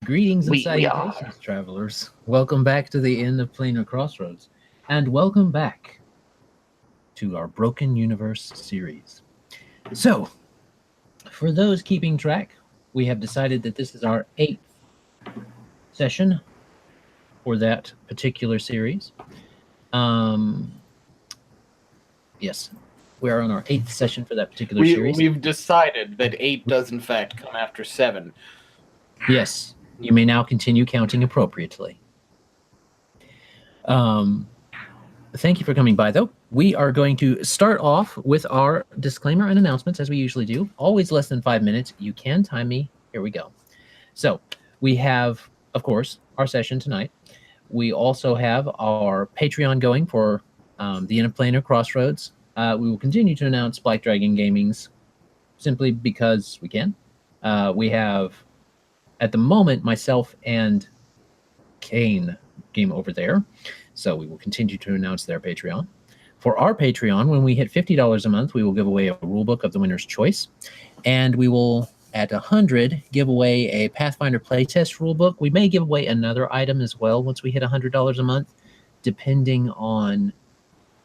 Greetings and salutations, travelers. Welcome back to the Inn of Planar Crossroads, and welcome back to our Broken Universe series. So, for those keeping track, we have decided that this is our 8th session for that particular series. Yes, we are on our 8th session for that particular series. We've decided that 8 does in fact come after 7. Yes, you may now continue counting appropriately. Thank you for coming by, though. We are going to start off with our disclaimer and announcements, as we usually do. Always less than 5 minutes. You can time me. Here we go. So we have, of course, our session tonight. We also have our Patreon going for the Inn of Planar Crossroads. We will continue to announce Black Dragon Gaming's simply because we can. We have, at the moment, myself and Kane game over there. So we will continue to announce their Patreon. For our Patreon, when we hit $50 a month, we will give away a rulebook of the winner's choice. And we will, at 100, give away a Pathfinder Playtest rulebook. We may give away another item as well once we hit $100 a month, depending on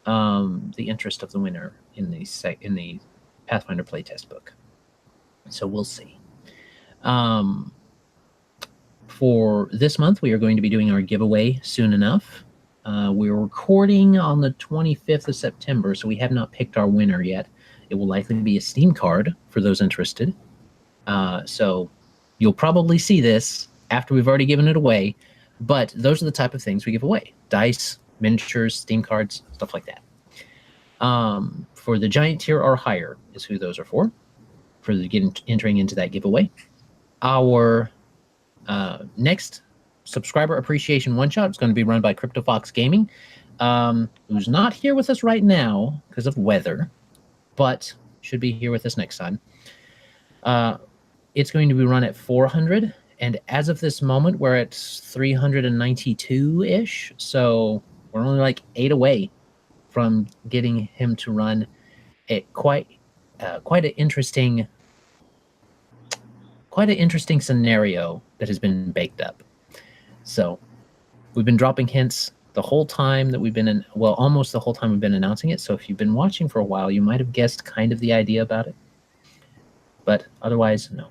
the interest of the winner in the Pathfinder Playtest book. So we'll see. For this month, we are going to be doing our giveaway soon enough. We're recording on the 25th of September, so we have not picked our winner yet. It will likely be a Steam card for those interested. So you'll probably see this after we've already given it away, but those are the type of things we give away. Dice, miniatures, Steam cards, stuff like that. For the giant tier or higher is who those are for entering into that giveaway. Our next subscriber appreciation one-shot is going to be run by CryptoFox Gaming, who's not here with us right now because of weather, but should be here with us next time. It's going to be run at 400, and as of this moment, we're at 392-ish, so we're only like 8 away from getting him to run a quite an interesting scenario that has been baked up. So we've been dropping hints the whole time that we've been almost the whole time we've been announcing it. So if you've been watching for a while, you might have guessed kind of the idea about it. But otherwise, no.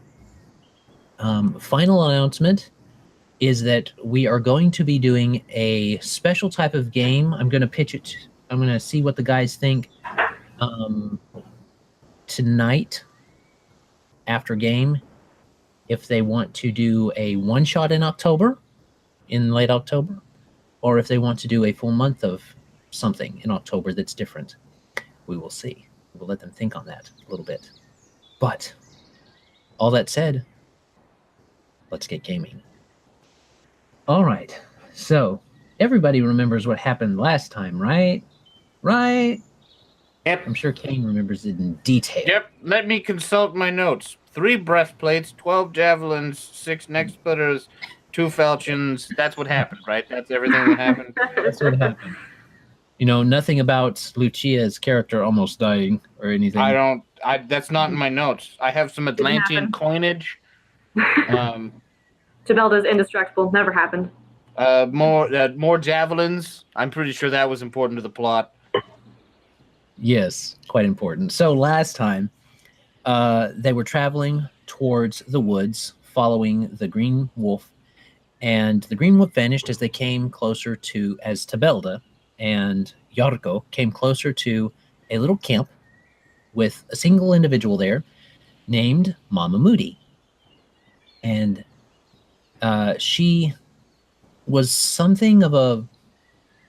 Final announcement is that we are going to be doing a special type of game. I'm going to pitch it. I'm going to see what the guys think tonight after game. If they want to do a one-shot in late October, or if they want to do a full month of something in October that's different. We will see. We'll let them think on that a little bit. But all that said, let's get gaming. All right. So everybody remembers what happened last time, right? Right? Yep. I'm sure Kane remembers it in detail. Yep. Let me consult my notes. 3 breastplates, 12 javelins, 6 neck splitters, 2 falchions. That's what happened, right? That's everything that happened. That's what happened. You know, nothing about Lucia's character almost dying or anything. That's not in my notes. I have some Atlantean coinage. Tibelda's indestructible. Never happened. More javelins. I'm pretty sure that was important to the plot. Yes, quite important. So last time, they were traveling towards the woods, following the Green Wolf, and the Green Wolf vanished as they came closer to, as Tibelda and Jarrko came closer to a little camp with a single individual there named Mama Moody. And she was something of a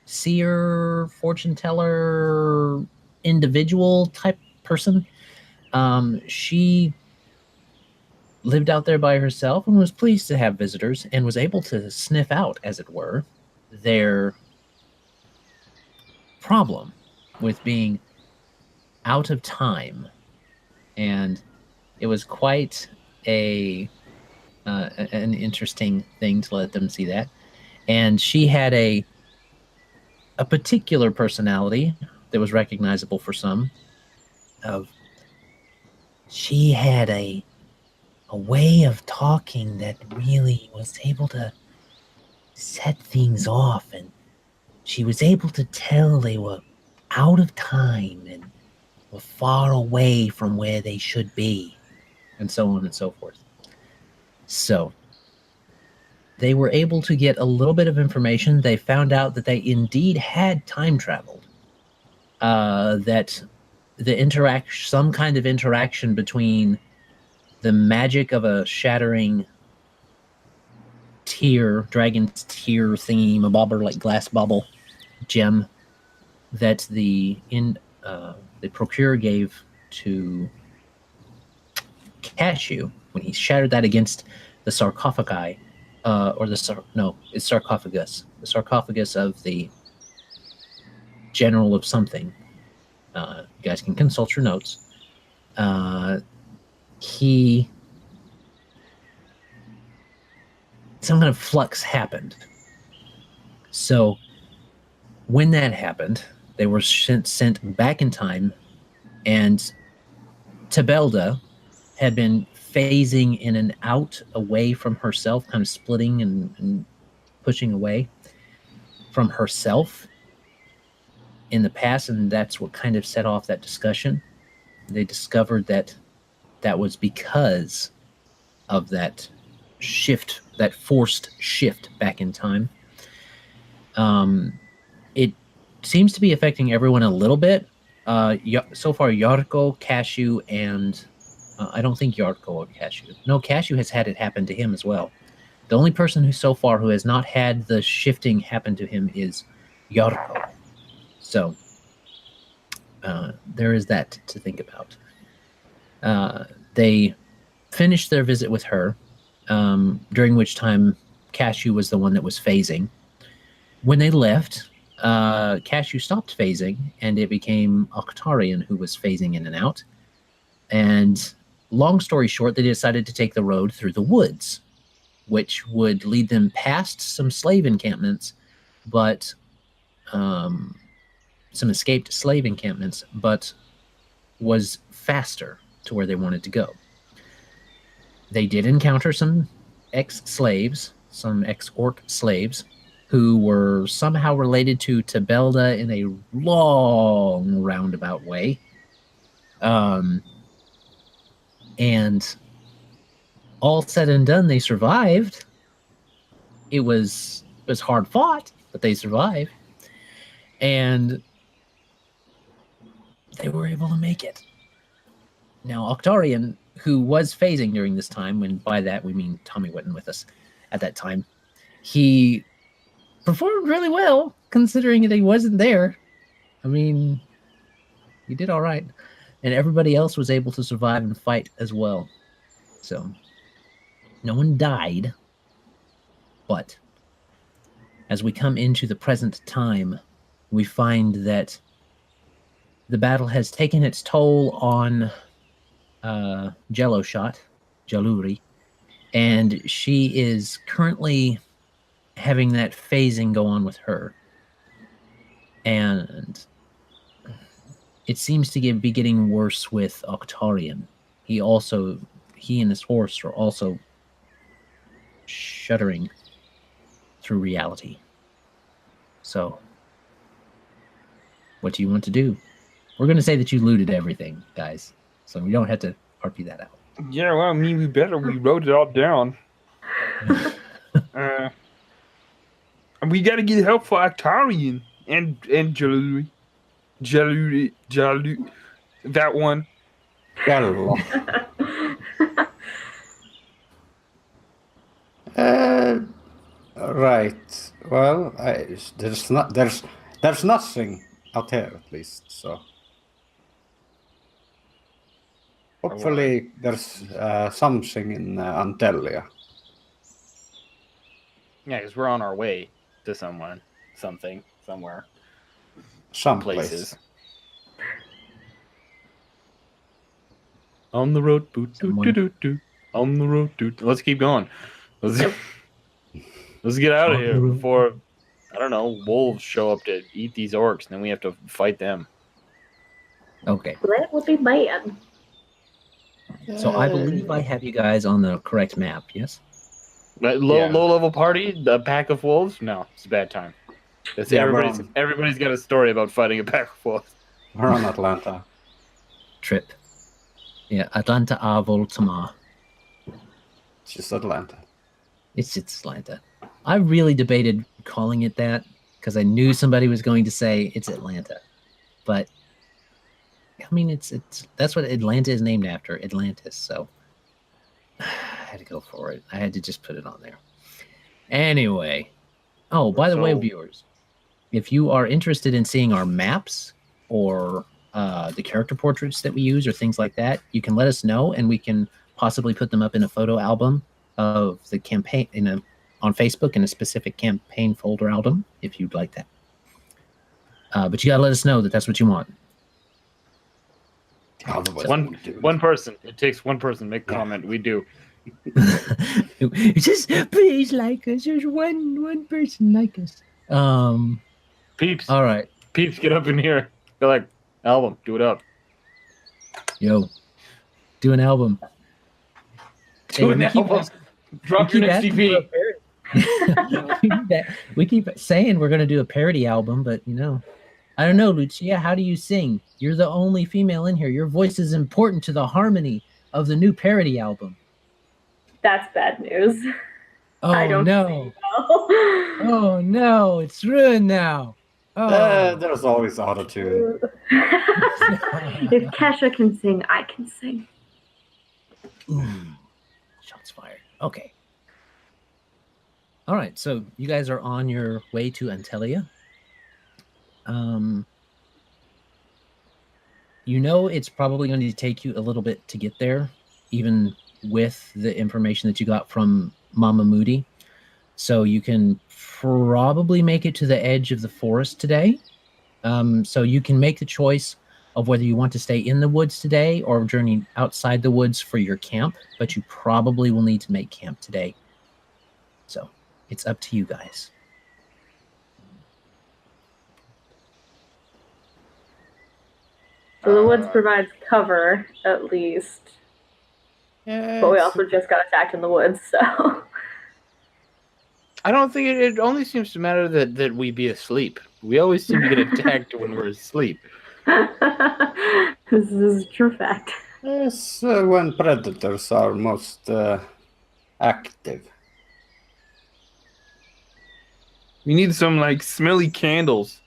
seer, fortune teller, individual type person. She lived out there by herself and was pleased to have visitors and was able to sniff out, as it were, their problem with being out of time. And it was quite an interesting thing to let them see that. And she had a particular personality that was recognizable for some. She had a a way of talking that really was able to set things off, and she was able to tell they were out of time and were far away from where they should be, and so on and so forth. So they were able to get a little bit of information. They found out that they indeed had time traveled. That some kind of interaction between the magic of a shattering dragon's tear thingy, a bobber like glass bubble gem that the procurer gave to Cashew when he shattered that against the sarcophagi, it's sarcophagus. The sarcophagus of the general of something. You guys can consult your notes. Some kind of flux happened. So when that happened, they were sent back in time, and Tibelda had been phasing in and out away from herself, kind of splitting and pushing away from herself in the past, and that's what kind of set off that discussion. They discovered that was because of that shift, that forced shift back in time. It seems to be affecting everyone a little bit. So far, Jarrko, Cashew, and I don't think Jarrko or Cashew. No, Cashew has had it happen to him as well. The only person who has not had the shifting happen to him is Jarrko. So there is that to think about. They finished their visit with her, during which time Cashew was the one that was phasing. When they left, Cashew stopped phasing, and it became Octarian who was phasing in and out. And long story short, they decided to take the road through the woods, which would lead them past some slave encampments, but some escaped slave encampments, but was faster to where they wanted to go. They did encounter some ex-slaves, some ex-orc slaves, who were somehow related to Tibelda in a long roundabout way. And all said and done, they survived. It was hard fought, but they survived. And they were able to make it. Now, Octarian, who was phasing during this time, and by that we mean Tommy wasn't with us at that time, he performed really well, considering that he wasn't there. I mean, he did all right. And everybody else was able to survive and fight as well. So, no one died. But as we come into the present time, we find that the battle has taken its toll on Jalurie, and she is currently having that phasing go on with her. And it seems to be getting worse with Octarian. He and his horse are also shuddering through reality. So, what do you want to do? We're going to say that you looted everything, guys. So we don't have to RP that out. Yeah, well, I mean, we wrote it all down. We got to get help for Octarian and Jalurie. Jalurie, that one. Gallo. Right. Well, there's nothing out here at least. So hopefully there's something in Antelia. Yeah, because we're on our way to somewhere. Some places. On the road, on the road, Let's keep going. Let's get out of here before, I don't know, wolves show up to eat these orcs, and then we have to fight them. Okay. That would be bad. So I believe I have you guys on the correct map. Yes. Low level party, the pack of wolves. No, it's a bad time. It's Yeah, everybody's got a story about fighting a pack of wolves. we're on Atlanta. Trip. Yeah, Atlanta a Voltama. It's just Atlanta. It's Atlanta. I really debated calling it that because I knew somebody was going to say it's Atlanta, but I mean it's that's what Atlanta is named after, Atlantis. So I had to go for it. I had to just put it on there. Anyway, oh, by the way, So- viewers, if you are interested in seeing our maps or the character portraits that we use or things like that, you can let us know and we can possibly put them up in a photo album of the campaign on Facebook in a specific campaign folder album if you'd like that. But you gotta let us know that that's what you want. Otherwise, One person. It takes one person to make a comment. We do. Just please like us. There's one person like us. Peeps. All right, Peeps, get up in here. They're like, album, do it up. yo, do an album. Do an we keep album. asking- Drop we your keep next asking for a CP. parody. We keep saying we're going to do a parody album, but I don't know, Lucia. How do you sing? You're the only female in here. Your voice is important to the harmony of the new parody album. That's bad news. Oh I don't no! Oh no! It's ruined now. Oh, there's always auto-tune. If Kesha can sing, I can sing. shots fired. Okay. All right. So you guys are on your way to Antelia. It's probably going to take you a little bit to get there, even with the information that you got from Mama Moody. So you can probably make it to the edge of the forest today. So you can make the choice of whether you want to stay in the woods today or journey outside the woods for your camp, but you probably will need to make camp today. So it's up to you guys. So the woods provides cover, at least. Yeah, But we also just got attacked in the woods, so. I don't think it only seems to matter that we be asleep. We always seem to get attacked when we're asleep. This is a true fact. Yes, when predators are most active. We need some like smelly candles.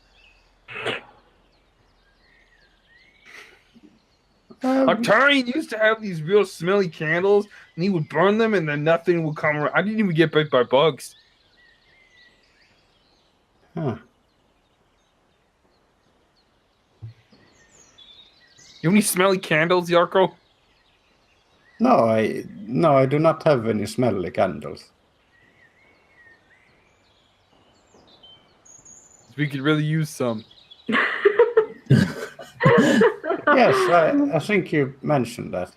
Octarian used to have these real smelly candles, and he would burn them, and then nothing would come around. I didn't even get bit by bugs. Huh. You have any smelly candles, Jarrko? No, I do not have any smelly candles. We could really use some. Yes, I think you mentioned that.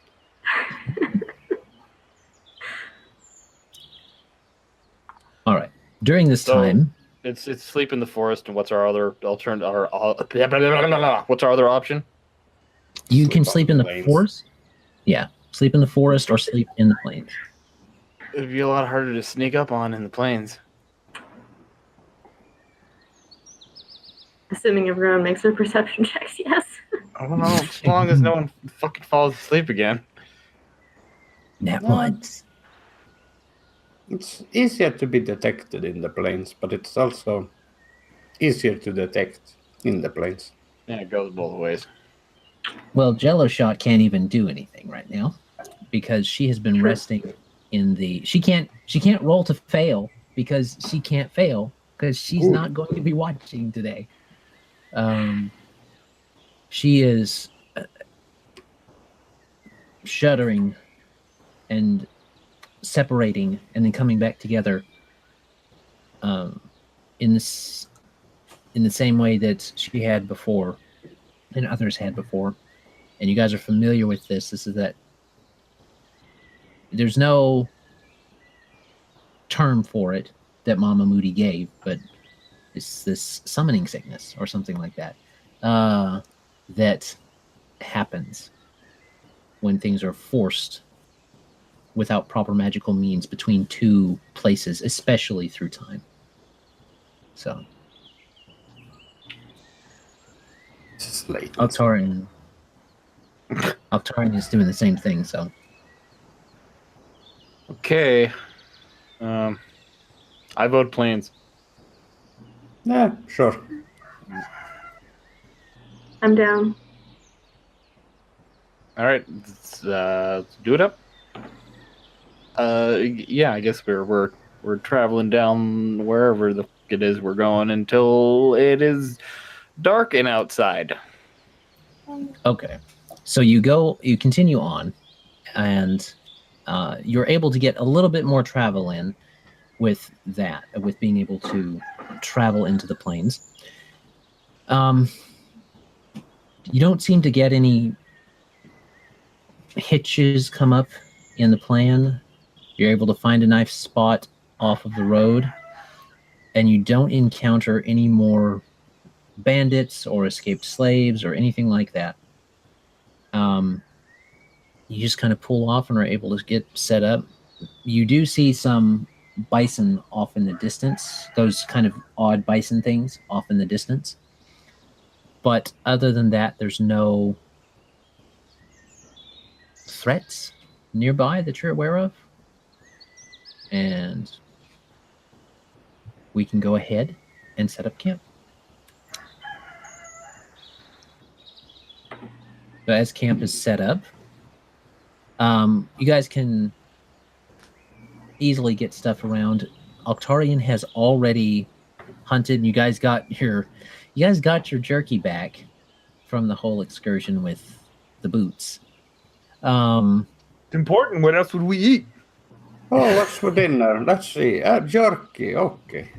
All right. During this So- time, It's sleep in the forest, and what's our other alternative? What's our other option? you Sleep can on sleep the in the plains. forest. Yeah, sleep in the forest or sleep in the plains. It'd be a lot harder to sneak up on in the plains. Assuming everyone makes their perception checks, yes. I don't know, as long as no one fucking falls asleep again. Nat No. ones. It's easier to be detected in the plains, but it's also easier to detect in the plains. Yeah, it goes both ways. Well, Jello Shot can't even do anything right now because she has been resting in the. She can't roll to fail because she can't fail because she's Ooh. not going to be watching today. She is shuddering and separating and then coming back together in the same way that she had before and others had before. And you guys are familiar with this. This is that there's no term for it that Mama Moody gave, but it's this summoning sickness or something like that that happens. when things are forced without proper magical means between two places, especially through time. So, It's late. Altarian is doing the same thing. So, Okay. I vote planes. Yeah, sure. I'm down. All right, let's do it up. Yeah, I guess we're traveling down wherever the fuck it is we're going until it is dark and outside. okay. So you continue on, and you're able to get a little bit more travel in with being able to travel into the plains. You don't seem to get any hitches come up in the plan. You're able to find a nice spot off of the road, and you don't encounter any more bandits or escaped slaves or anything like that. You just kind of pull off and are able to get set up. You do see some bison off in the distance, those kind of odd bison things off in the distance. But other than that, there's no threats nearby that you're aware of. And we can go ahead and set up camp. So as camp is set up, you guys can easily get stuff around. Octarian has already hunted. You guys got your jerky back from the whole excursion with the boots. It's important. What else would we eat? Oh, what's for dinner? Let's see. Jerky. Okay.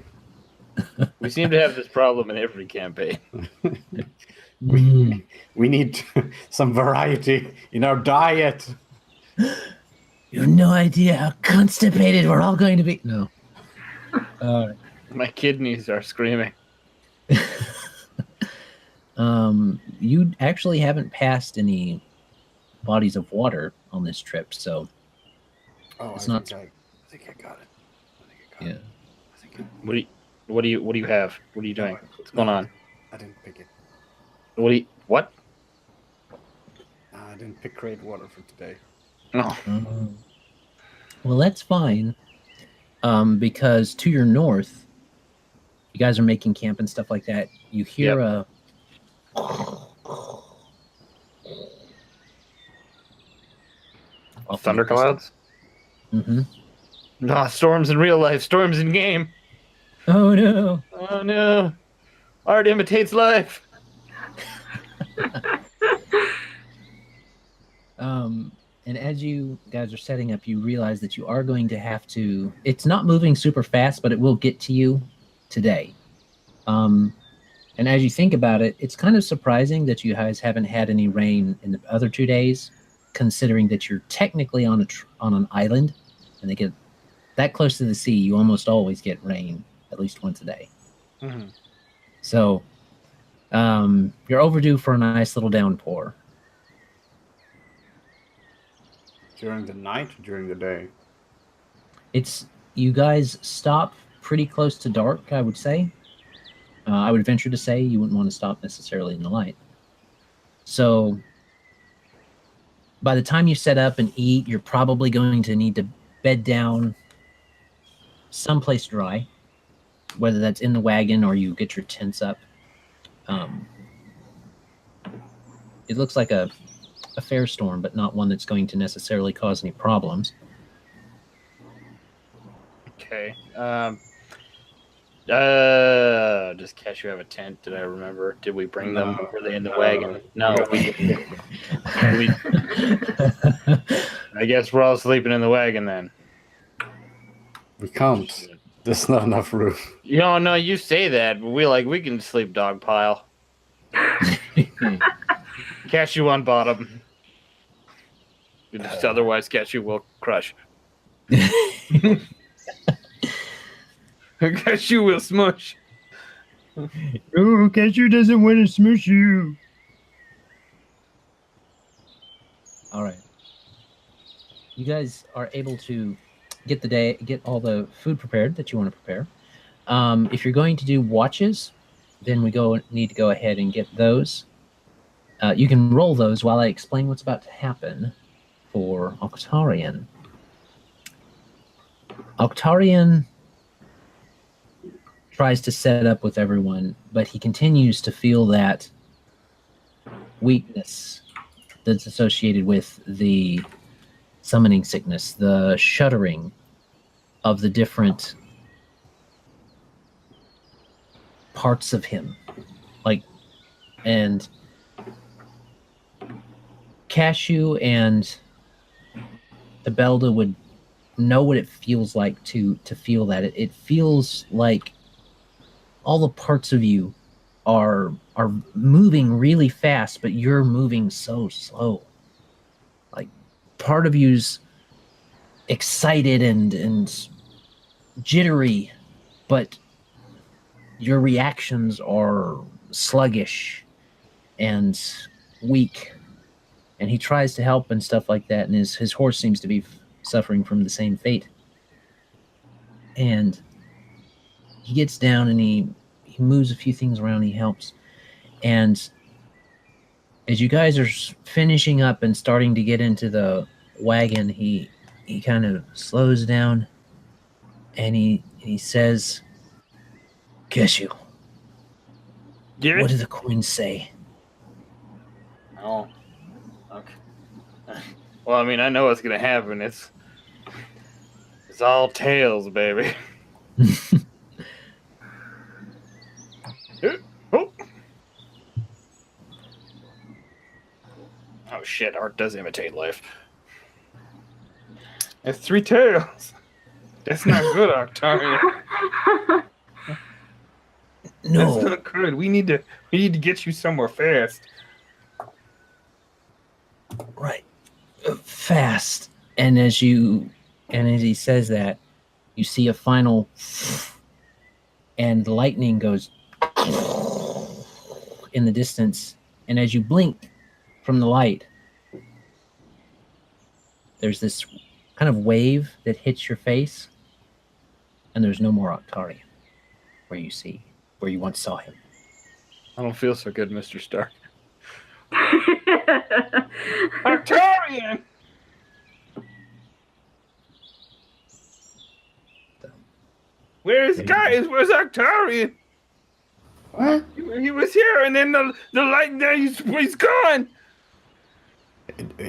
We seem to have this problem in every campaign. We need some variety in our diet. You have no idea how constipated we're all going to be. No. My kidneys are screaming. You actually haven't passed any bodies of water on this trip, so it's not. I think I got it. Yeah. What do you have? What are you doing? What's going on? I didn't pick it. What? I didn't pick great water for today. No. Well, that's fine. Because to your north, you guys are making camp and stuff like that. You hear a Thunderclouds? Mm-hmm. No, storms in real life, storms in game. Oh no! Oh no! Art imitates life. And as you guys are setting up, you realize that you are going to have to. It's not moving super fast, but it will get to you today. And as you think about it, it's kind of surprising that you guys haven't had any rain in the other 2 days, considering that you're technically on an island, and they get that close to the sea. You almost always get rain at least once a day. Mm-hmm. So you're overdue for a nice little downpour. During the night or during the day? You guys stop pretty close to dark, I would say. I would venture to say you wouldn't want to stop necessarily in the light. So by the time you set up and eat, you're probably going to need to bed down someplace dry, whether that's in the wagon or you get your tents up. It looks like a fair storm, but not one that's going to necessarily cause any problems. Okay. Does Cashew have a tent? Did I remember? Did we bring them? Were they in the wagon? No, we didn't. I guess we're all sleeping in the wagon then. We can't. There's not enough room. No, you say that, but we can sleep dog pile. Cashew on bottom. Otherwise, Cashew will crush. Cashew will smush. Oh, Cashew doesn't want to smush you. All right. you guys are able to get all the food prepared that you want to prepare. If you're going to do watches, then we need to go ahead and get those. You can roll those while I explain what's about to happen for Octarian. Octarian tries to set up with everyone, but he continues to feel that weakness that's associated with the summoning sickness, the shuddering of the different parts of him. And Cashew and Tibelda would know what it feels like to feel that. It feels like all the parts of you are moving really fast, but you're moving so slow. Like part of you's excited and jittery, but your reactions are sluggish and weak. And he tries to help and stuff like that, and his horse seems to be suffering from the same fate. And he gets down and he moves a few things around, he helps. And as you guys are finishing up and starting to get into the wagon, he kind of slows down and he says, Cashew, Yeah. what do the coins say? Oh. Okay. Well, I mean, I know what's gonna happen. It's all tails, baby. Oh. Oh shit! Art does imitate life. It's 3 tails. That's not good, Octavia. No. That's not good. We need to get you somewhere fast. Right. Fast. And as he says that, you see a final and lightning goes in the distance. And as you blink from the light, there's this kind of wave that hits your face, and there's no more Octarian where you once saw him. I don't feel so good, Mr. Stark. Octarian! Where's Octarian? What? He was here, and then the light, now he's gone.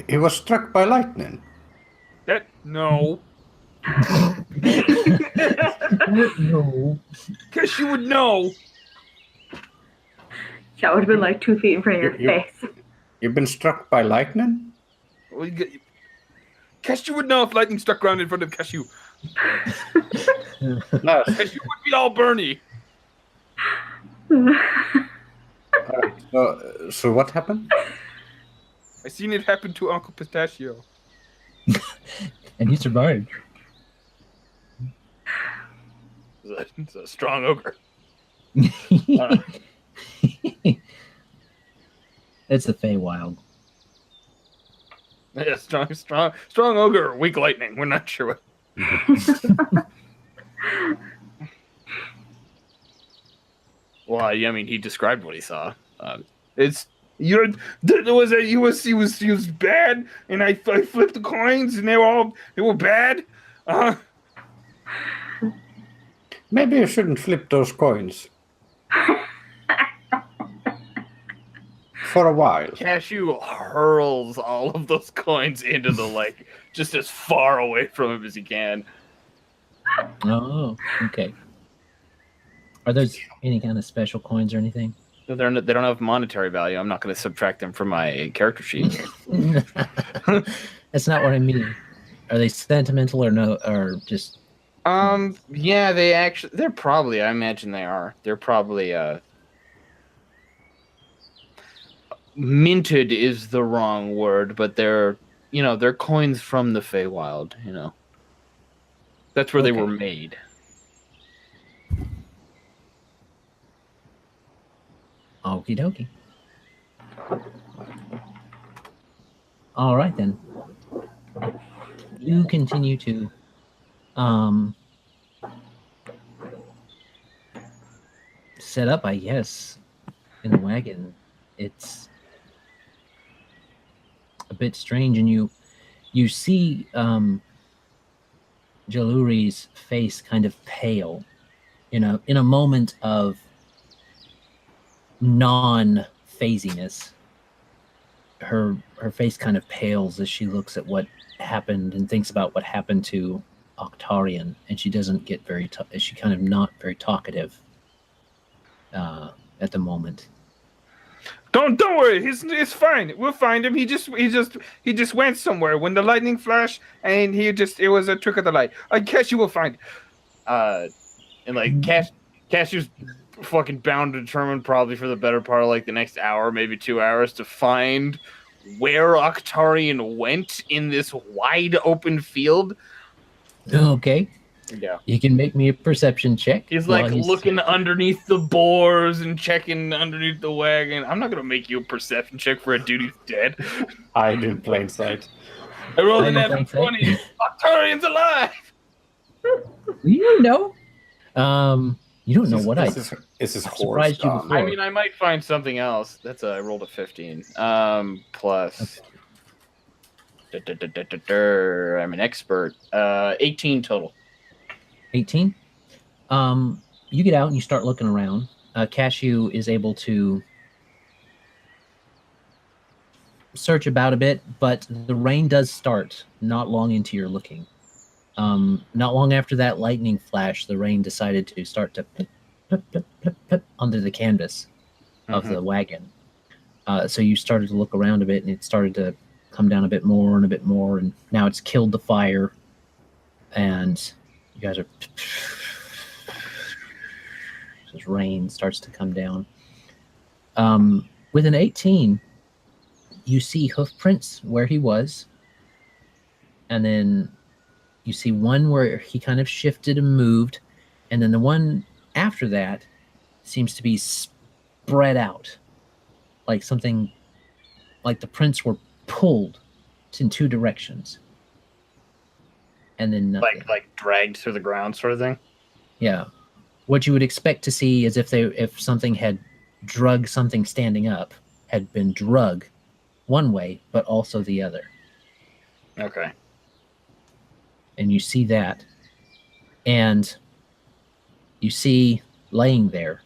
He was struck by lightning. No. No. Because you would know. That would have been like 2 feet in front of your face. You've been struck by lightning? Well, Cashew would know if lightning struck ground in front of Cashew. No. Cashew would be all Bernie. So what happened? I seen it happen to Uncle Pistachio. And he survived. It's a strong ogre. It's the Feywild. Yeah, strong ogre or weak lightning. We're not sure what. Well, I mean, he described what he saw. He was bad, and I flipped the coins, and they were bad. Maybe you shouldn't flip those coins. For a while. Cashew hurls all of those coins into the lake, just as far away from him as he can. Oh, okay. Are those any kind of special coins or anything? They don't have monetary value. I'm not going to subtract them from my character sheet. That's not what I mean. Are they sentimental or no, or just? Yeah, they're probably. I imagine they are. They're probably. Minted is the wrong word, but they're coins from the Feywild. That's where they were made. Okie dokie. All right then. you continue to set up, I guess, in the wagon. It's a bit strange, and you see Jalurie's face kind of pale in a moment of non-phasiness. Her face kind of pales as she looks at what happened and thinks about what happened to Octarian, and she doesn't get very she kind of not very talkative at the moment. Don't worry. It's fine. We'll find him. He just went somewhere when the lightning flashed, and it was a trick of the light. I guess you will find him. And like Cashew's fucking bound and determined, probably for the better part of like the next hour, maybe 2 hours, to find where Octarian went in this wide open field. Okay. Yeah. You can make me a perception check. He's like looking underneath the boars and checking underneath the wagon. I'm not gonna make you a perception check for a dude who's dead. Hide in plain sight. I rolled an Hide in natural plain 20. Octarian's alive. You know. You don't know what I. This is surprised horse you gone. before. I mean, I might find something else. I rolled a 15. Plus. I'm an expert. 18 total. 18. You get out and you start looking around. Cashew is able to search about a bit, but the rain does start not long into your looking. Not long after that lightning flash, the rain decided to start to pip, pip, pip, pip, pip under the canvas of the wagon. So you started to look around a bit, and it started to come down a bit more, and now it's killed the fire, and you guys are... As rain starts to come down. With an 18, you see hoof prints where he was, and then you see one where he kind of shifted and moved, and then the one after that seems to be spread out, like something, like the prints were pulled in two directions, and then nothing. Like dragged through the ground, sort of thing. Yeah. What you would expect to see is if something had drug something standing up, had been drug one way, but also the other. Okay. And you see that. And you see laying there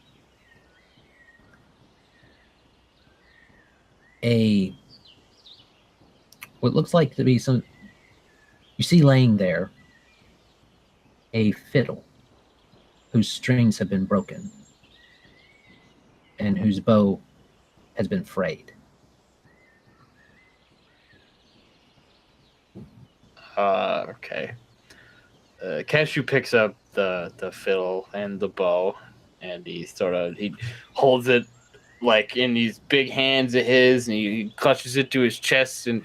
what looks like to be some... You see laying there a fiddle whose strings have been broken and whose bow has been frayed. Okay. Cashew picks up the fiddle and the bow, and he holds it like in these big hands of his, and he clutches it to his chest, and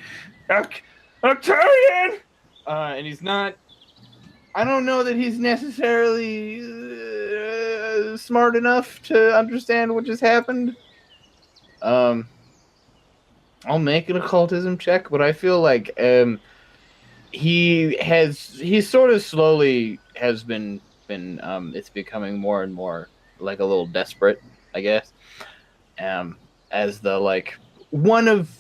Octarian! And he's not... I don't know that he's necessarily smart enough to understand what just happened. I'll make an occultism check, but I feel like he sort of slowly has been it's becoming more and more like a little desperate, I guess. As the like one of,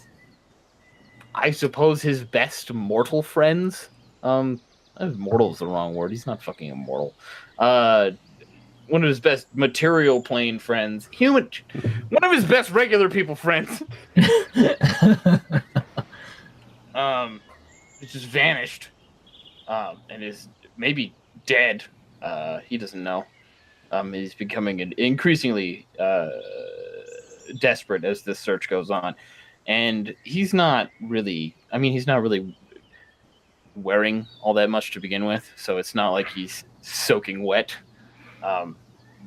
I suppose, his best mortal friends. Mortal is the wrong word. He's not fucking immortal. One of his best material plane friends. One of his best regular people friends. It just vanished. And is maybe dead. He doesn't know. He's becoming increasingly desperate as this search goes on. And he's not really wearing all that much to begin with, so it's not like he's soaking wet.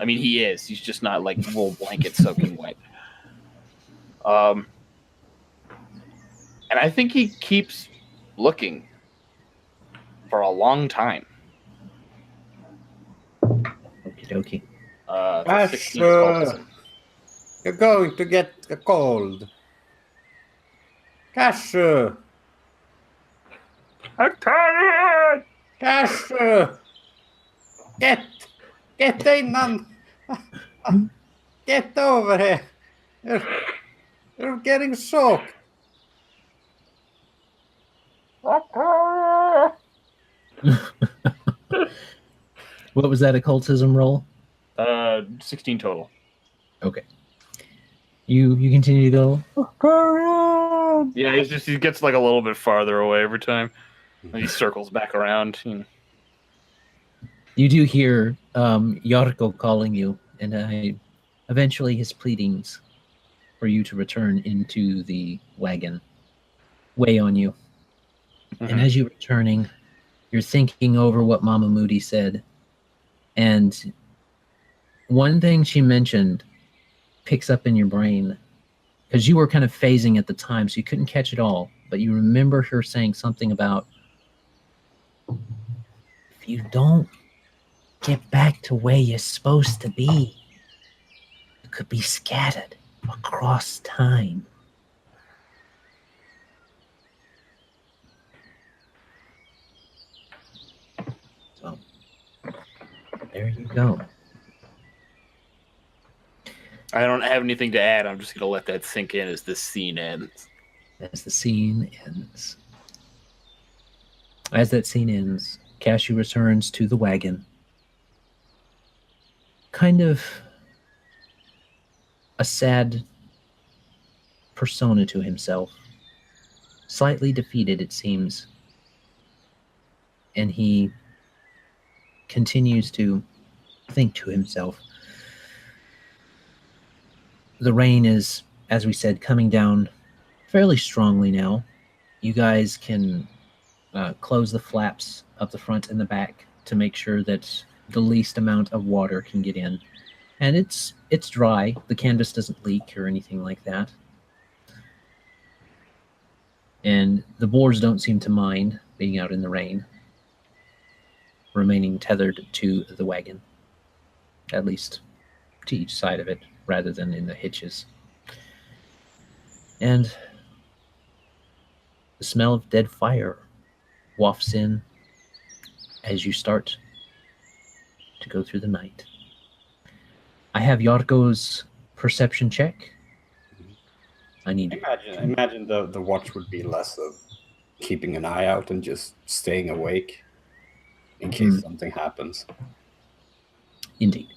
He is. He's just not like wool blanket soaking wet. And I think he keeps looking for a long time. Okie dokie. Cashew, you're going to get a cold. Cashew. Octarian! Cashew! Get innan! Get over here! You're getting soaked. What was that occultism roll? 16 total. Okay. You continue to go. Yeah, he gets like a little bit farther away every time. And he circles back around. You do hear Jarrko calling you, and eventually his pleadings for you to return into the wagon weigh on you. And as you're returning, you're thinking over what Mama Moody said. And one thing she mentioned picks up in your brain, because you were kind of phasing at the time, so you couldn't catch it all. But you remember her saying something about, if you don't get back to where you're supposed to be, you could be scattered across time. So, there you go. I don't have anything to add. I'm just going to let that sink in as this scene ends. As the scene ends. As that scene ends, Cashew returns to the wagon. Kind of a sad persona to himself. Slightly defeated, it seems. And he continues to think to himself. The rain is, as we said, coming down fairly strongly now. You guys can close the flaps up the front and the back to make sure that the least amount of water can get in. And it's dry. The canvas doesn't leak or anything like that. And the boars don't seem to mind being out in the rain, remaining tethered to the wagon, at least to each side of it, rather than in the hitches. And the smell of dead fire wafts in as you start to go through the night. I have Jarrko's perception check. I need Imagine the watch would be less of keeping an eye out and just staying awake in case something happens. Indeed.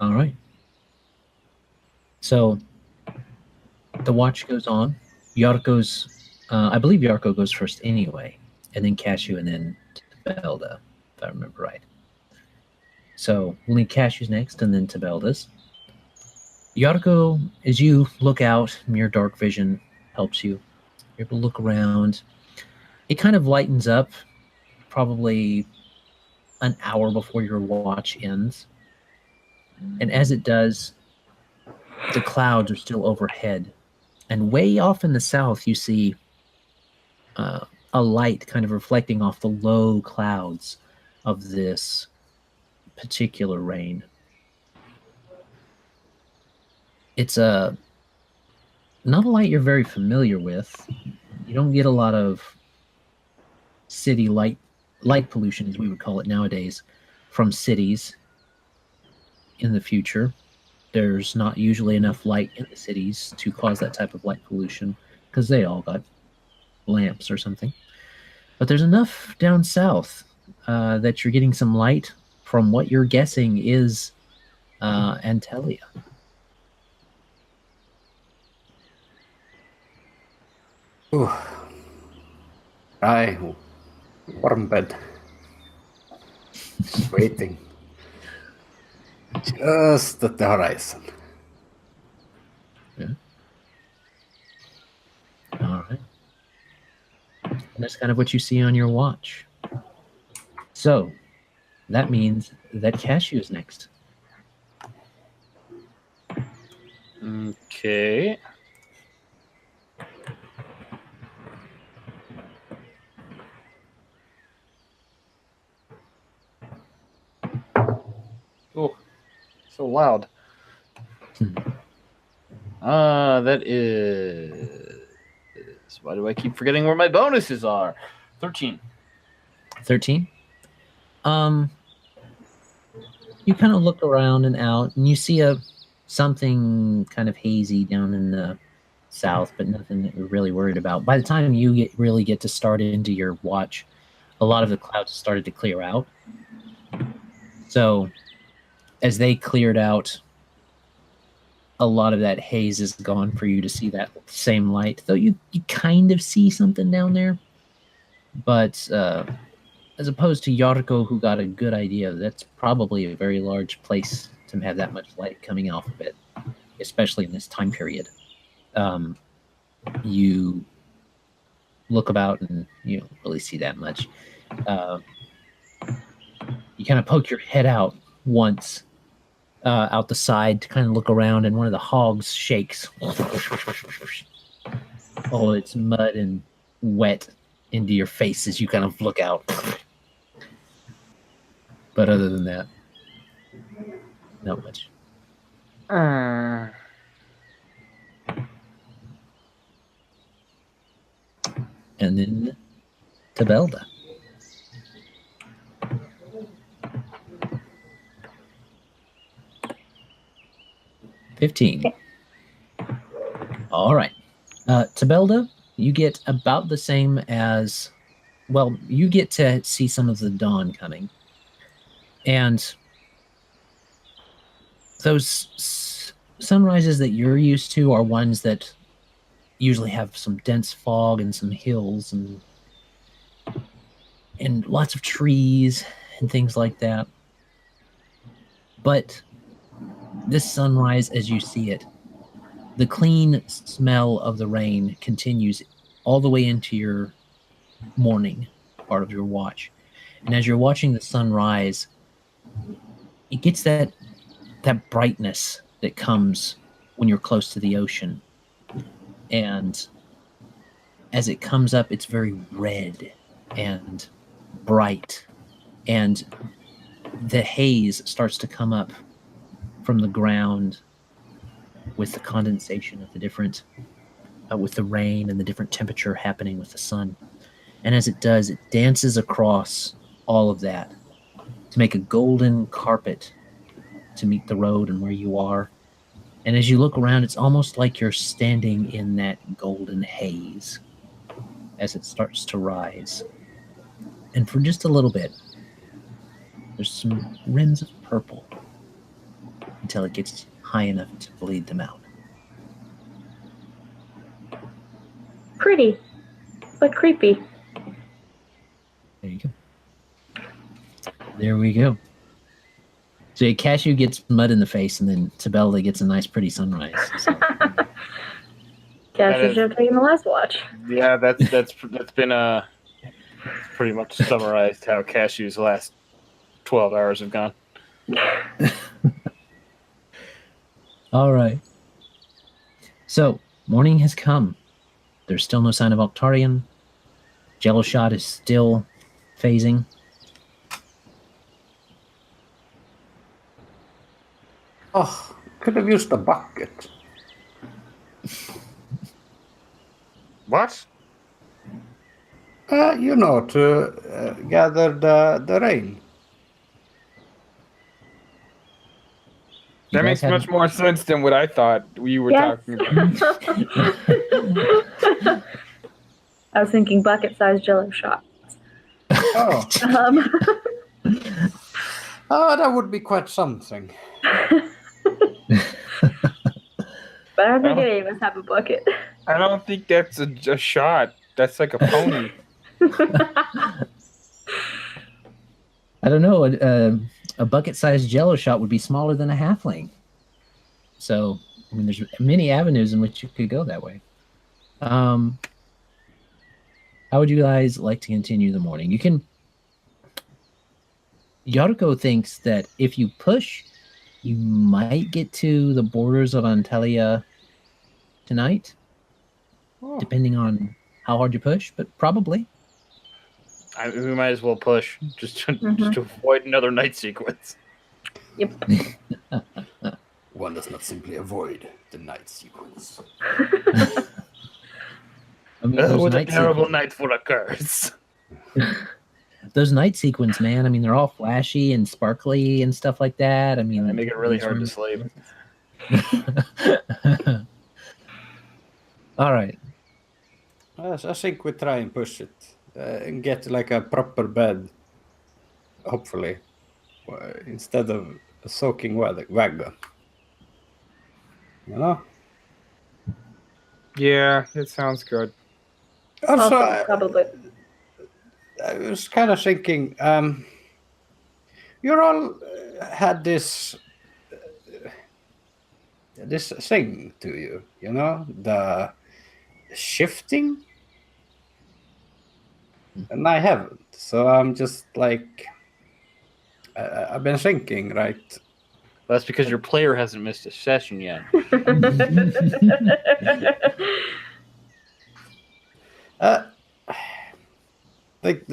All right. So the watch goes on. Jarrko's, I believe Jarrko goes first anyway, and then Cashew, and then Tibelda, if I remember right. So we'll need Cashew's next, and then Tibelda's. Jarrko, as you look out, your dark vision helps you. You're able to look around. It kind of lightens up probably an hour before your watch ends. And as it does, the clouds are still overhead. And way off in the south, you see a light kind of reflecting off the low clouds of this particular rain. It's not a light you're very familiar with. You don't get a lot of city light pollution, as we would call it nowadays, from cities in the future. There's not usually enough light in the cities to cause that type of light pollution because they all got lamps or something. But there's enough down south that you're getting some light from what you're guessing is Antelia. Ooh. Aye, warm bed. Just waiting. Just at the horizon. Yeah. All right. And that's kind of what you see on your watch. So that means that Cashew is next. Okay. Oh, so loud. That is. Why do I keep forgetting where my bonuses are? 13. 13. You kind of look around and out, and you see something kind of hazy down in the south, but nothing that you're really worried about. By the time you really get to start into your watch, a lot of the clouds started to clear out. So as they cleared out, a lot of that haze is gone for you to see that same light, though you kind of see something down there. But as opposed to Jarrko, who got a good idea, that's probably a very large place to have that much light coming off of it, especially in this time period. You look about and you don't really see that much. You kind of poke your head out once out the side to kind of look around, and one of the hogs shakes. Oh, it's mud and wet into your face as you kind of look out. But other than that, not much. And then Tibelda. $15. All right. Tibelda, you get about the same as, well, you get to see some of the dawn coming. And those sunrises that you're used to are ones that usually have some dense fog and some hills and lots of trees and things like that. But this sunrise, as you see it, the clean smell of the rain continues all the way into your morning part of your watch. And as you're watching the sunrise, it gets that brightness that comes when you're close to the ocean. And as it comes up, it's very red and bright. And the haze starts to come up from the ground with the condensation of the different, with the rain and the different temperature happening with the sun. And as it does, it dances across all of that to make a golden carpet to meet the road and where you are. And as you look around, it's almost like you're standing in that golden haze as it starts to rise. And for just a little bit, there's some rims of purple until it gets high enough to bleed them out. Pretty, but creepy. There you go. There we go. So Cashew gets mud in the face, and then Tibelda gets a nice, pretty sunrise. So. Cashew's just taking the last watch. Yeah, that's been pretty much summarized how Cashew's last 12 hours have gone. All right. So morning has come. There's still no sign of Octarian. Jello Shot is still phasing. Oh, could have used a bucket. What? To gather the rain. That makes much more sense than what I thought you were talking about. I was thinking bucket-sized Jello shots. Oh. That would be quite something. But I don't think any of us have a bucket. I don't think that's a shot. That's like a pony. I don't know. A bucket-sized Jello shot would be smaller than a halfling. So, I mean, there's many avenues in which you could go that way. How would you guys like to continue the morning? You can... Jarrko thinks that if you push, you might get to the borders of Antalya tonight, depending on how hard you push, but probably. We might as well push just to avoid another night sequence. Yep. one does not simply avoid the night sequence. I mean, those What a night terrible sequence- night for a curse. those night sequence, man. I mean, they're all flashy and sparkly and stuff like that. I mean, They make it really these hard to rooms- sleep. All right. I think we try and push it and get like a proper bed, hopefully, instead of a soaking wagon. You know? Yeah, it sounds good. Also, Also, probably. I was kind of thinking, you all had this thing to you, you know, the shifting, and I haven't. So I'm just like, I've been thinking, right? That's because your player hasn't missed a session yet. Like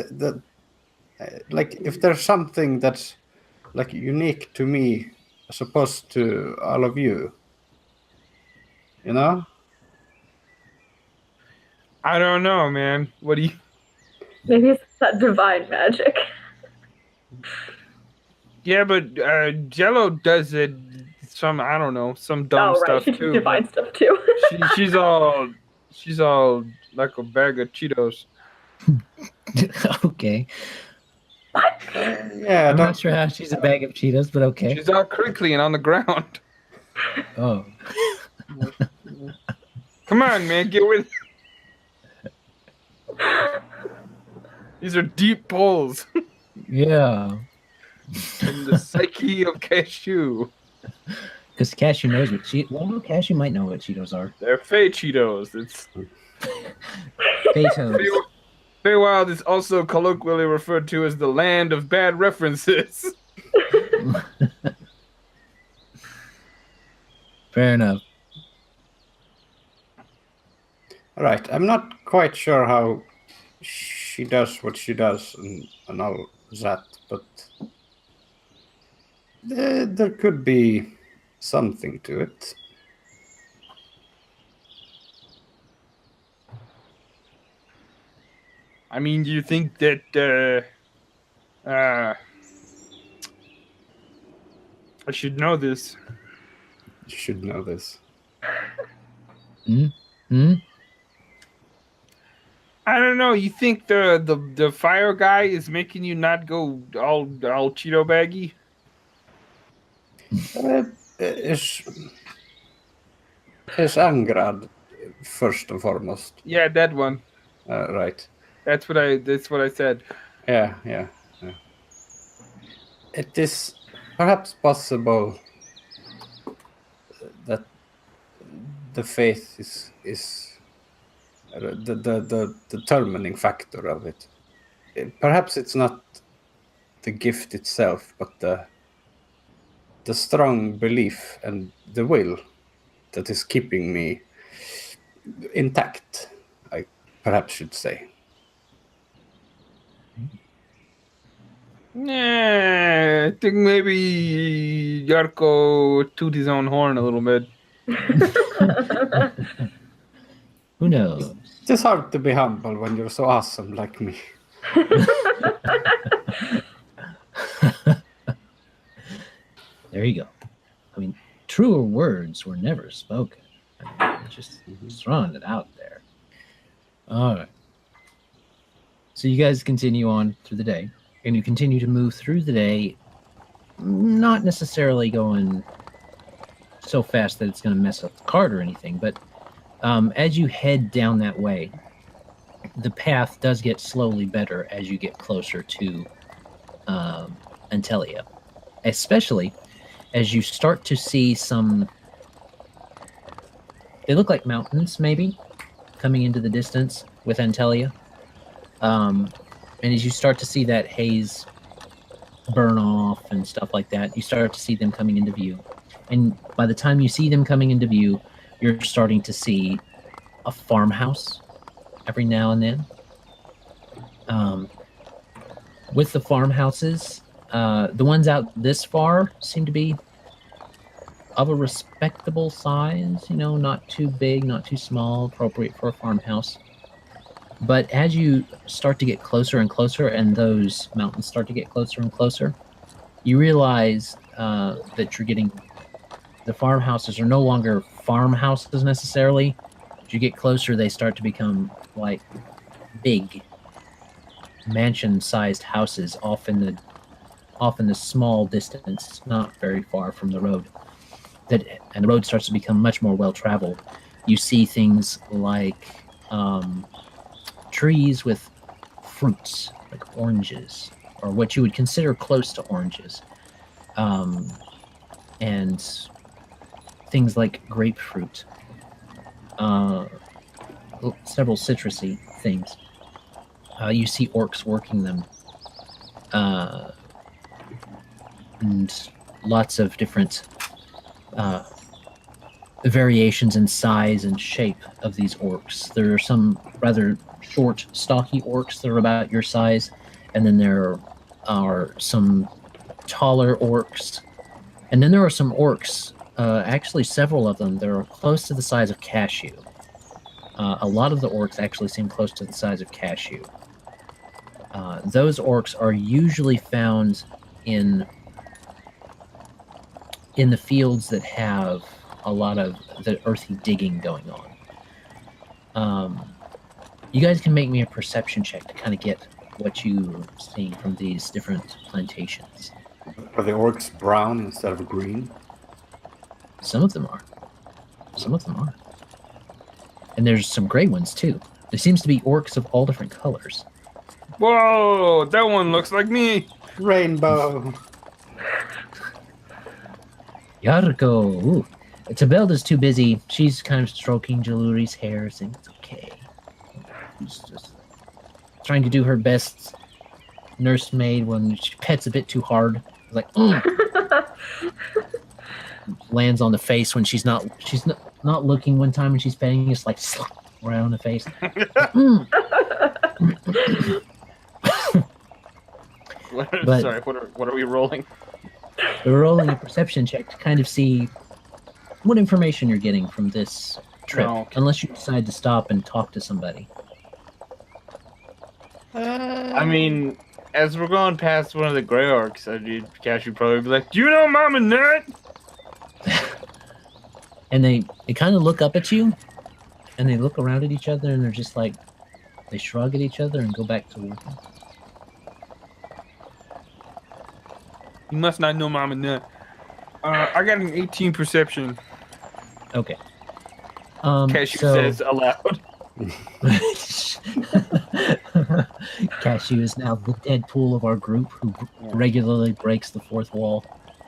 like if there's something that's like unique to me as opposed to all of you, you know? I don't know, man. What do you? Maybe it's that divine magic. Yeah, but Jello does it. Some I don't know, some dumb Oh, right. stuff She too. does divine stuff too. but she's all like a bag of Cheetos. Okay. Yeah, I'm not sure how she's a bag of Cheetos, but okay. She's all crinkly and on the ground. Oh. Come on, man, get with. These are deep pulls Yeah. in the psyche of Cashew. Because Cashew knows what well, no, Cashew might know what Cheetos are. They're Fey Cheetos. It's Paizo. Feywild is also colloquially referred to as the land of bad references. Fair enough. All right, I'm not quite sure how she does what she does and all that, but there could be something to it. I mean, do you think that I should know this? You should know this. Hmm? I don't know. You think the fire guy is making you not go all Cheeto baggy? Is Angrad first and foremost? Yeah, that one. Right. That's what I said. Yeah. It is perhaps possible that the faith is the determining factor of it. Perhaps it's not the gift itself, but the strong belief and the will that is keeping me intact, I perhaps should say. Yeah, I think maybe Jarrko toot his own horn a little bit. Who knows? It's hard to be humble when you're so awesome like me. There you go. I mean, truer words were never spoken. I mean, just throwing it out there. All right. So you guys continue on through the day, and you continue to move through the day, not necessarily going so fast that it's going to mess up the cart or anything, but as you head down that way, the path does get slowly better as you get closer to Antelia, especially as you start to see some, they look like mountains maybe, coming into the distance with Antelia. And as you start to see that haze burn off and stuff like that, you start to see them coming into view. And by the time you see them coming into view, you're starting to see a farmhouse every now and then. With the farmhouses, the ones out this far seem to be of a respectable size, not too big, not too small, appropriate for a farmhouse. But as you start to get closer and closer, and those mountains start to get closer and closer, you realize that you're getting the farmhouses are no longer farmhouses necessarily. As you get closer, they start to become like big mansion-sized houses off in the small distance, not very far from the road. And the road starts to become much more well-traveled. You see things like trees with fruits, like oranges, or what you would consider close to oranges, and things like grapefruit, several citrusy things. You see orcs working them, and lots of different variations in size and shape of these orcs. There are some rather short, stocky orcs that are about your size, and then there are some taller orcs, and then there are some orcs, actually several of them, that are close to the size of Cashew. A lot of the orcs actually seem close to the size of Cashew. Those orcs are usually found in the fields that have a lot of the earthy digging going on. You guys can make me a perception check to kind of get what you're seeing from these different plantations. Are the orcs brown instead of green? Some of them are. And there's some gray ones too. There seems to be orcs of all different colors. Whoa, that one looks like me. Rainbow. Jarrko. Ooh. Tibelda's too busy. She's kind of stroking Jalurie's hair, saying it's okay. She's just trying to do her best nursemaid when she pets a bit too hard. Like, lands on the face when she's not looking one time when she's petting, just like slap right on the face. But, sorry, what are we rolling? We're rolling a perception check to kind of see what information you're getting from this trip, unless you decide to stop and talk to somebody. I mean, as we're going past one of the gray orcs, Cashew probably be like, "Do you know Mama Nutt?" And they kind of look up at you, and they look around at each other, and they're just like, they shrug at each other and go back to working. You must not know Mama Nutt. I got an 18 perception. Okay. Cashew says aloud. Cashew is now the Deadpool of our group, who regularly breaks the fourth wall.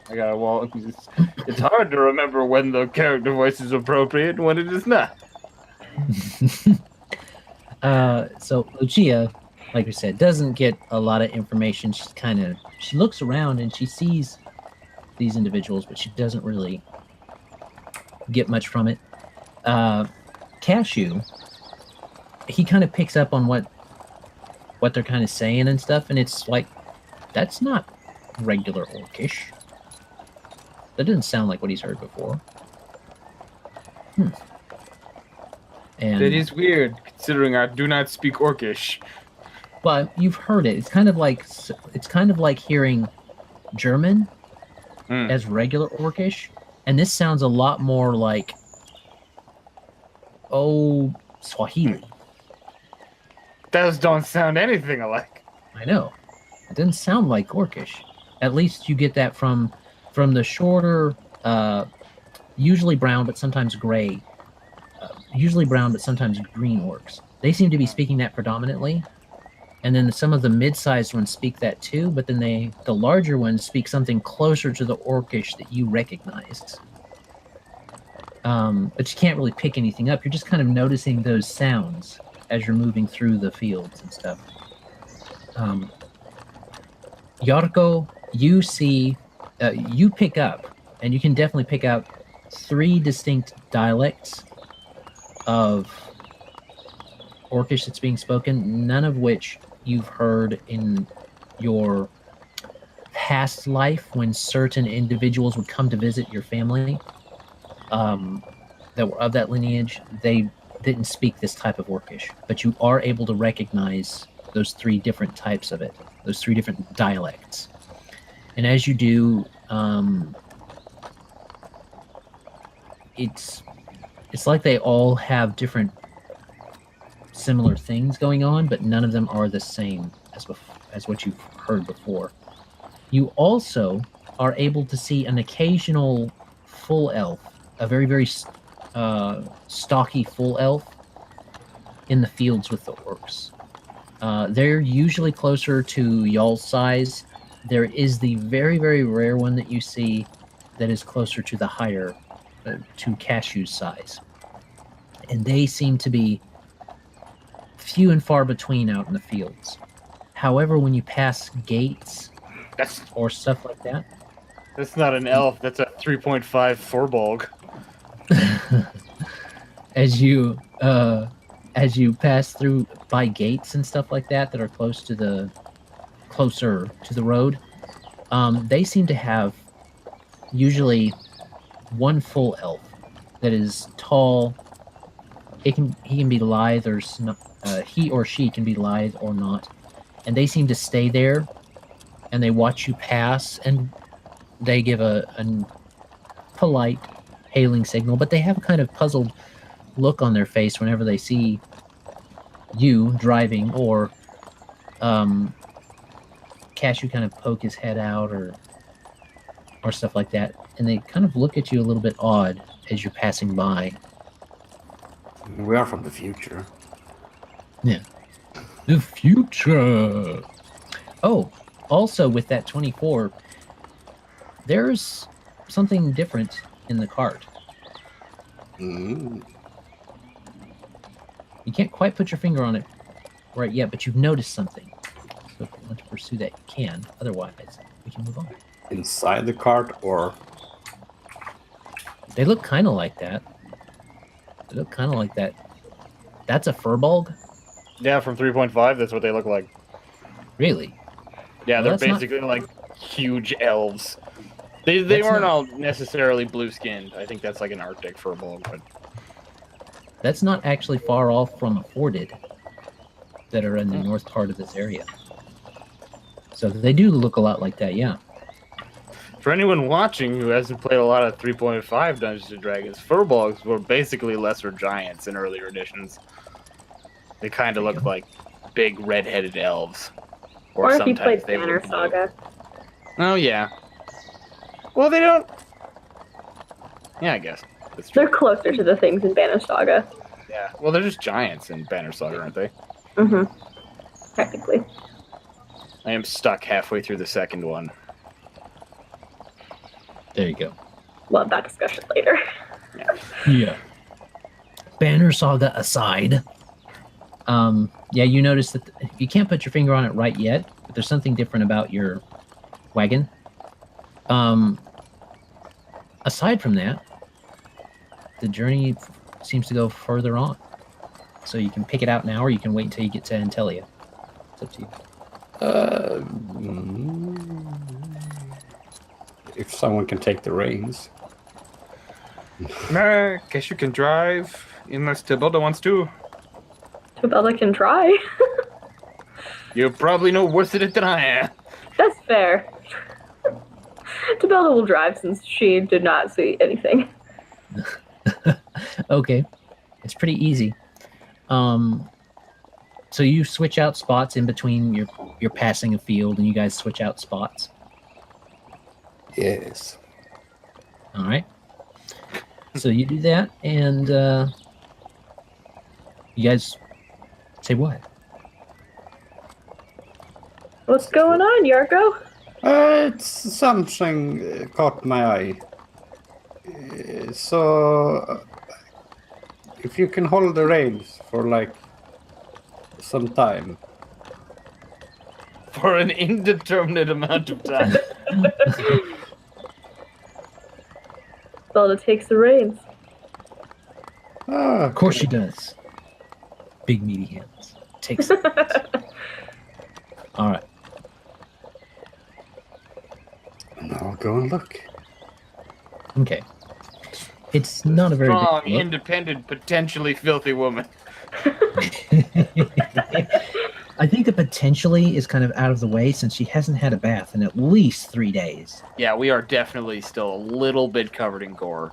I got a wall. It's hard to remember when the character voice is appropriate and when it is not. So Lucia, like we said, doesn't get a lot of information. She looks around and she sees these individuals, but she doesn't really get much from it. Cashew, he kind of picks up on what they're kind of saying and stuff, and it's like, that's not regular orcish. That doesn't sound like what he's heard before. And That is weird, considering I do not speak orcish. but you've heard it. It's kind of like hearing German as regular orcish, and this sounds a lot more like Swahili. Those don't sound anything alike. I know. It doesn't sound like orcish. At least you get that from the shorter, usually brown but sometimes gray, usually brown but sometimes green orcs. They seem to be speaking that predominantly. And then some of the mid-sized ones speak that too, but then the larger ones speak something closer to the orcish that you recognized. But you can't really pick anything up. You're just kind of noticing those sounds as you're moving through the fields and stuff. Jarrko, you see, you pick up, and you can definitely pick out 3 distinct dialects of orcish that's being spoken, none of which you've heard in your past life when certain individuals would come to visit your family that were of that lineage, they didn't speak this type of Orcish, but you are able to recognize those 3 different types of it, those 3 different dialects. And as you do, it's like they all have different similar things going on, but none of them are the same as what you've heard before. You also are able to see an occasional full elf, a very, very stocky full elf in the fields with the orcs. They're usually closer to y'all's size. There is the very, very rare one that you see that is closer to the higher, to Cashew's size. And they seem to be few and far between out in the fields. However, when you pass gates or stuff like that, That's not an elf. That's a 3.5 Furbolg. as you pass through by gates and stuff like that are closer to the road, they seem to have usually one full elf that is tall. He can be lithe or he or she can be lithe or not, and they seem to stay there, and they watch you pass, and they give a polite hailing signal, but they have a kind of puzzled look on their face whenever they see you driving, or Cashew kind of poke his head out or stuff like that, and they kind of look at you a little bit odd as you're passing by. We are from the future. Yeah. The future. Oh, also with that 24, there's something different in the cart. Mm. You can't quite put your finger on it right yet, but you've noticed something. So if you want to pursue that, you can. Otherwise, we can move on. Inside the cart, or They look kind of like that. That's a Furbolg? Yeah, from 3.5, that's what they look like. Really? Yeah, Well, they're that's not- basically like huge elves. They That's weren't not- all necessarily blue-skinned. I think that's like an Arctic Furbolg, but That's not actually far off from a Forded that are in the north part of this area. So they do look a lot like that, yeah. for anyone watching who hasn't played a lot of 3.5 Dungeons & Dragons, Furbolgs were basically lesser giants in earlier editions. They kind of look like big red-headed elves. Or if you sometimes played they Banner were blue. Saga. Oh, yeah. Well, they don't... Yeah, I guess. That's true. They're closer to the things in Banner Saga. Yeah. Well, they're just giants in Banner Saga, aren't they? Mm-hmm. Technically. I am stuck halfway through the second one. There you go. We'll have that discussion later. Yeah. Banner Saga aside, yeah, you notice that you can't put your finger on it right yet, but there's something different about your wagon. Aside from that, the journey seems to go further on. So you can pick it out now, or you can wait until you get to Antelia. It's up to you. If someone can take the reins. Nah, guess you can drive, unless Tibelda wants to. Tibelda can try. You're probably no worse at it than I am. That's fair. Tibelda will drive since she did not see anything. Okay, it's pretty easy. So you switch out spots in between your passing a field, and you guys switch out spots. Yes. All right. So you do that, and you guys say what? What's going on, Jarrko? It's something caught my eye. So, if you can hold the reins for like some time. For an indeterminate amount of time. Tibelda takes the reins. Ah, Of course she does. Big meaty hands. Takes it. All right. go and look. Okay. It's not a very Strong, big look. independent, potentially filthy woman. I think the potentially is kind of out of the way since she hasn't had a bath in at least 3 days. Yeah, we are definitely still a little bit covered in gore.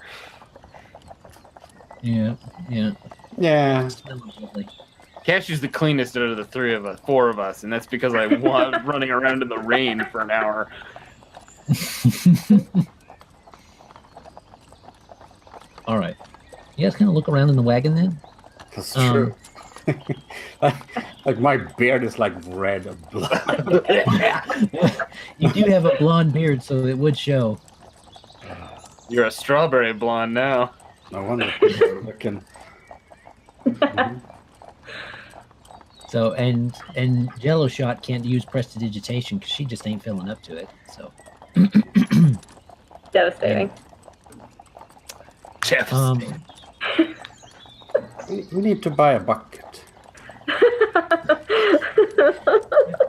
Yeah. Yeah. Cashew's the cleanest out of the four of us, and that's because I was running around in the rain for an hour. All right. You guys kind of look around in the wagon then? That's true. Like my beard is like red and blood. You do have a blonde beard, so it would show. You're a strawberry blonde now. No wonder people are looking. Mhm. So and Jello Shot can't use prestidigitation because she just ain't feeling up to it. So Devastating. We need to buy a bucket.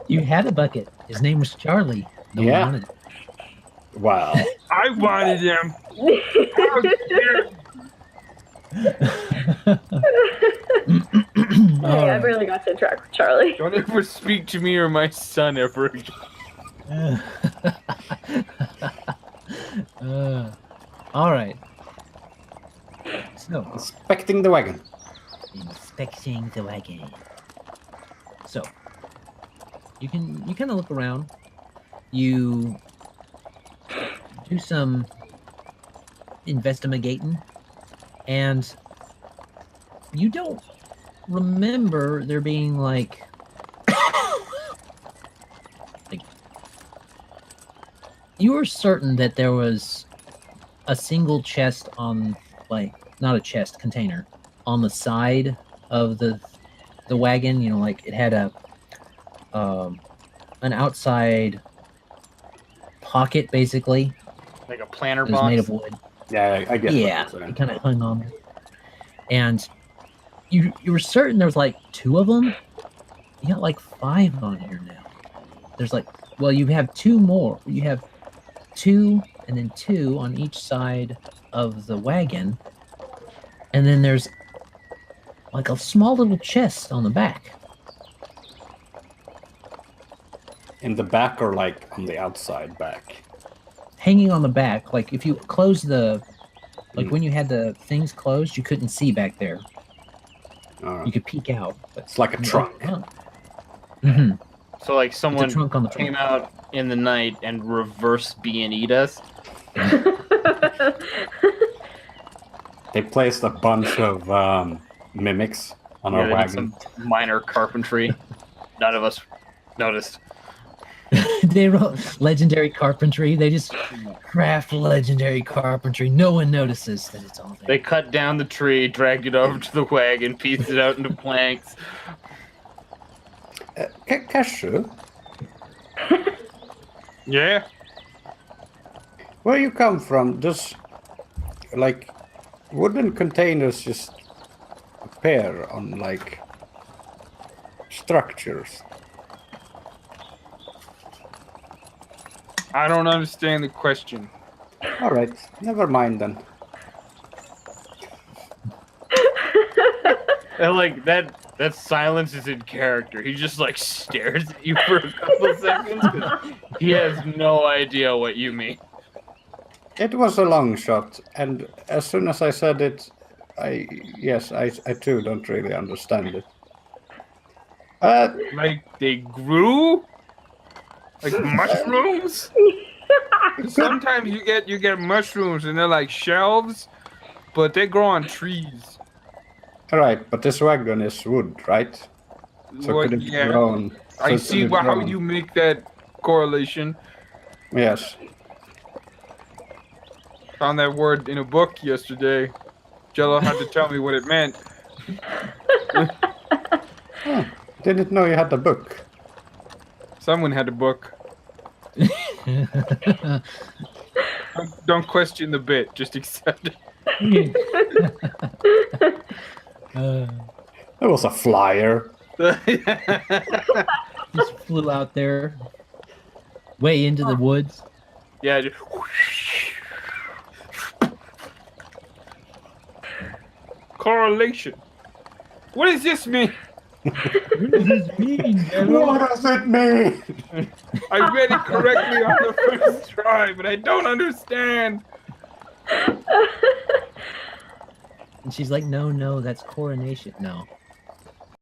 You had a bucket. His name was Charlie. No Yeah. one wanted it. Wow. I wanted him. Hey, I barely got to interact with Charlie. Don't ever speak to me or my son ever again. All right. So, Inspecting the wagon. inspecting the wagon. So, you kind of look around. You do some investigating, and you don't remember there being like you were certain that there was a single chest on, like, not a chest, container on the side of the wagon. You know, like it had a an outside pocket, basically. Like a planner It was box. made of wood. Yeah, I guess. Yeah, it kind of hung on there. And you were certain there was like 2 of them. You got like 5 on here now. There's like, well, you have 2 more. You have 2 and then 2 on each side of the wagon. And then there's like a small little chest on the back. In the back or like on the outside back? Hanging on the back. Like if you close the, like when you had the things closed, you couldn't see back there. All right. You could peek out. But It's like a trunk. Mm-hmm. So like someone trunk on the came trunk. out in the night and reverse B&E'd us. They placed a bunch of mimics on our They did wagon. some minor carpentry. None of us noticed. They wrote legendary carpentry. They just craft legendary carpentry. No one notices that it's all there. They cut down the tree, dragged it over to the wagon, pieced it out into planks. Cashew, Yeah. where you come from? Does like wooden containers just appear on like structures? I don't understand the question. All right, never mind then. And like that silence is in character. He just like stares at you for a couple of seconds 'cause he has no idea what you mean. It was a long shot, and as soon as I said it, I too don't really understand it. Like they grew? Like mushrooms? Sometimes you get mushrooms and they're like shelves, but they grow on trees. All right, but this wagon is wood, right? So What- could it be yeah. grown? I so see could it how grown? you make that correlation. Yes. Found that word in a book yesterday. Jello had to tell me what it meant. Oh, didn't know you had the book. Someone had a book. Don't question the bit, just accept it. There was a flyer. Just flew out there, way into the woods. Yeah. Correlation. What does this mean? What does this mean, What does it mean? I read it correctly on the first try, but I don't understand. And she's like, no, that's coronation. No.